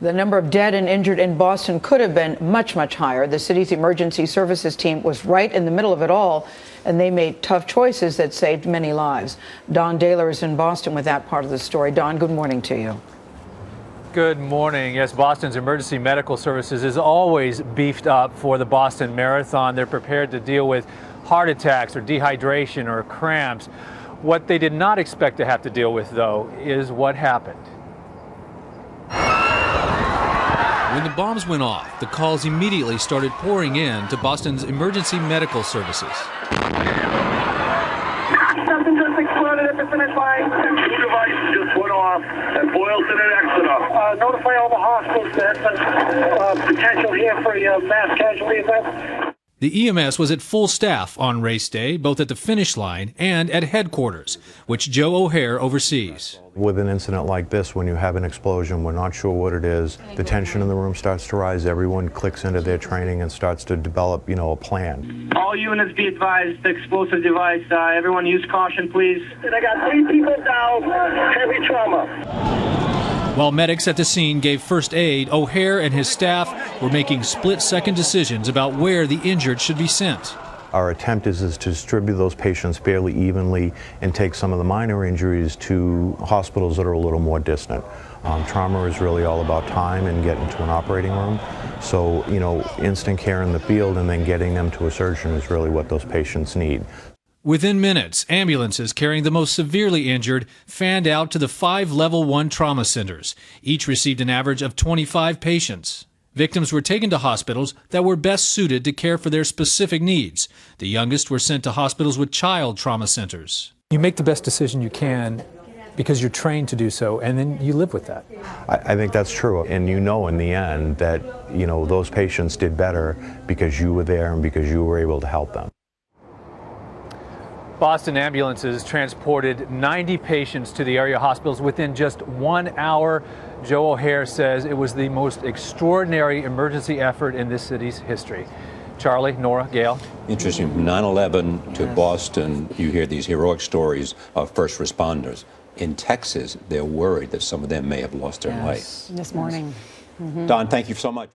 The number of dead and injured in Boston could have been much, much higher. The city's emergency services team was right in the middle of it all, and they made tough choices that saved many lives. Don Dahler is in Boston with that part of the story. Don, good morning to you. Good morning. Yes, Boston's emergency medical services is always beefed up for the Boston Marathon. They're prepared to deal with heart attacks or dehydration or cramps. What they did not expect to have to deal with, though, is what happened. When the bombs went off, the calls immediately started pouring in to Boston's emergency medical services. Something just exploded at the finish line. Two devices just went off at Boylston and Exeter. Notify all the hospitals that potential here for a mass casualty event. The EMS was at full staff on race day, both at the finish line and at headquarters, which Joe O'Hare oversees. With an incident like this, when you have an explosion, we're not sure what it is. The tension in the room starts to rise. Everyone clicks into their training and starts to develop, a plan. All units be advised, the explosive device. Everyone use caution, please. And I got 3 people down, heavy trauma. While medics at the scene gave first aid, O'Hare and his staff were making split-second decisions about where the injured should be sent. Our attempt is to distribute those patients fairly evenly and take some of the minor injuries to hospitals that are a little more distant. Trauma is really all about time and getting to an operating room. So, instant care in the field and then getting them to a surgeon is really what those patients need. Within minutes, ambulances carrying the most severely injured fanned out to the 5 Level 1 trauma centers. Each received an average of 25 patients. Victims were taken to hospitals that were best suited to care for their specific needs. The youngest were sent to hospitals with child trauma centers. You make the best decision you can because you're trained to do so, and then you live with that. I think that's true. And in the end that, those patients did better because you were there and because you were able to help them. Boston ambulances transported 90 patients to the area hospitals within just 1 hour. Joe O'Hare says it was the most extraordinary emergency effort in this city's history. Charlie, Nora, Gail. Interesting, from 9/11 to Boston, you hear these heroic stories of first responders. In Texas, they're worried that some of them may have lost their life. This morning. Don, thank you so much.